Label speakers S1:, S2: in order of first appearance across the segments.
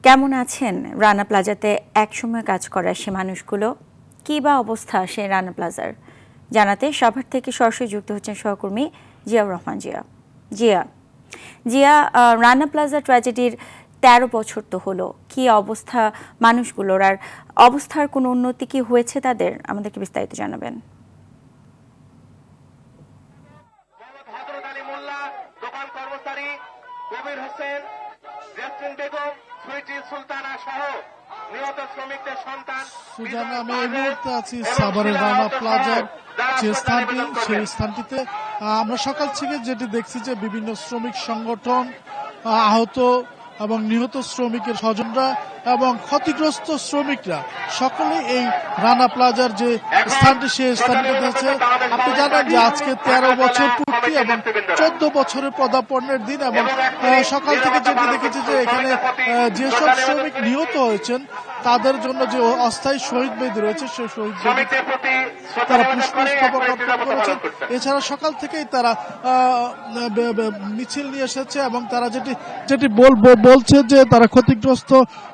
S1: কেমন আছেন রানা প্লাজাতে একসময় কাজ করা সে মানুষগুলো? কী বা অবস্থা সে রানা প্লাজার জানাতে সাভার থেকে সরাসরি যুক্ত হচ্ছেন সহকর্মী জিয়াউর রহমান। জিয়া জিয়া রানা প্লাজা ট্র্যাজেডির ১৩ বছর তো হলো, কি অবস্থা মানুষগুলোর, আর অবস্থার কোনো উন্নতি কি হয়েছে তাদের? আমাদেরকে বিস্তারিত জানাবেন।
S2: সুজানা, আমি এই মুহূর্তে আছি সাভারের রানা প্লাজার যে স্থানটি, সেই স্থানটিতে আমরা সকাল থেকে যেটি দেখছি যে বিভিন্ন শ্রমিক সংগঠন, আহত এবং নিহত শ্রমিকের স্বজনরা এবং ক্ষতিগ্রস্ত শ্রমিকরা সকলেই এই রানা প্লাজার যে স্থানটি সেই স্থানটিতে আছে। আপনি জানেন যে আজকে ১৩ বছর পূর্তি এবং ১৪ বছরের পদার্পণের দিন, এবং সকাল থেকে যেটি দেখেছি যে এখানে যেসব শ্রমিক নিহত হয়েছেন তাদের জন্য যে অস্থায়ী শহীদ বেদি রয়েছে সেই শহীদ বেদি তারা পুষ্পস্তবক অর্পণ করেছেন। এছাড়া সকাল থেকেই তারা মিছিল নিয়ে এসেছে এবং তারা যেটি বলছে যে তারা ক্ষতিগ্রস্ত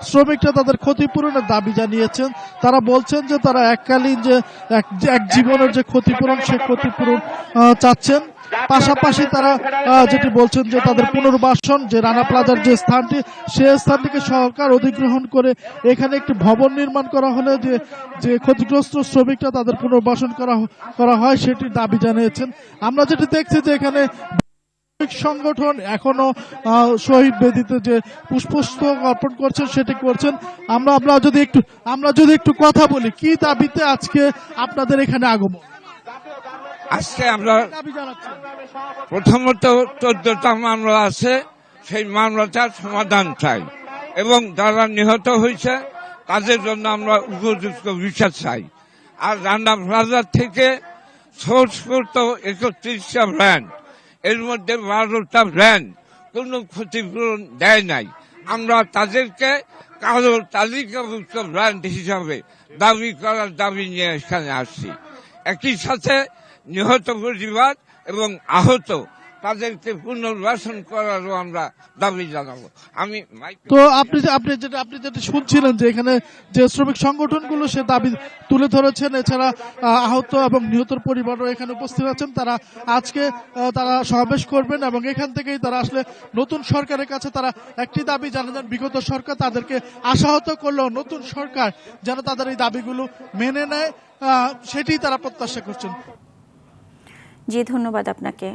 S2: শ্রমিকরা তাদের ক্ষতিপূরণের দাবি জানিয়েছেন। তারা বলছেন যে তারা এককালীন যে এক জীবনের যে ক্ষতিপূরণ সে ক্ষতিপূরণ চাচ্ছেন। পাশাপাশি তারা যেটি বলছেন যে তাদের পুনর্বাসন, যে রানা প্লাজার যে স্থানটি সেই স্থানটিকে সরকার অধিগ্রহণ করে এখানে একটি ভবন নির্মাণ করা হলে যে ক্ষতিগ্রস্ত শ্রমিকরা তাদের পুনর্বাসন করা হয় সেটি দাবি জানিয়েছেন। আমরা যেটি দেখছি যে এখানে সংগঠন এখনো শহীদ বেদিতে যে পুষ্পস্তবক অর্পণ করছেন সেটি করছেন। আমরা যদি একটু কথা বলি, কি দাবিতে আজকে আপনাদের এখানে আগমন?
S3: আজকে আমরা প্রথমত 14টা মামলা আছে, সেই মামলাটার সমাধান চাই এবং যারা নিহত হয়েছে তাদের জন্য আমরা উপযুক্ত বিচার চাই। আর রানা প্লাজা থেকে সোর্স করত 31টা ভ্যান, এর মধ্যে 12টা ভ্যান কোনো ক্ষতিপূরণ দেয় নাই। আমরা তাদেরকে কারো তালিকাভুক্ত ভ্যান হিসাবে দাবি করার দাবি নিয়ে এখানে আসছি। একই সাথে নিহত পরিবার এবং আহত তাদেরকে পুনর্বাসন করারও আমরা দাবি জানাবো।
S2: তো আপনি যেটা শুনছিলেন যে এখানে যে শ্রমিক সংগঠনগুলো সে দাবি তুলে ধরেছেন। এছাড়া আহত এবং নিহতর পরিবারও এখানে উপস্থিত আছেন। তারা আজকে তারা সমাবেশ করবেন এবং এখান থেকেই তারা আসলে নতুন সরকারের কাছে তারা একটি দাবি জানালেন। বিগত সরকার তাদেরকে আশাহত করলেও নতুন সরকার যেন তাদের এই দাবিগুলো মেনে নেয় সেটি তারা প্রত্যাশা করছেন।
S1: জি, ধন্যবাদ আপনাকে।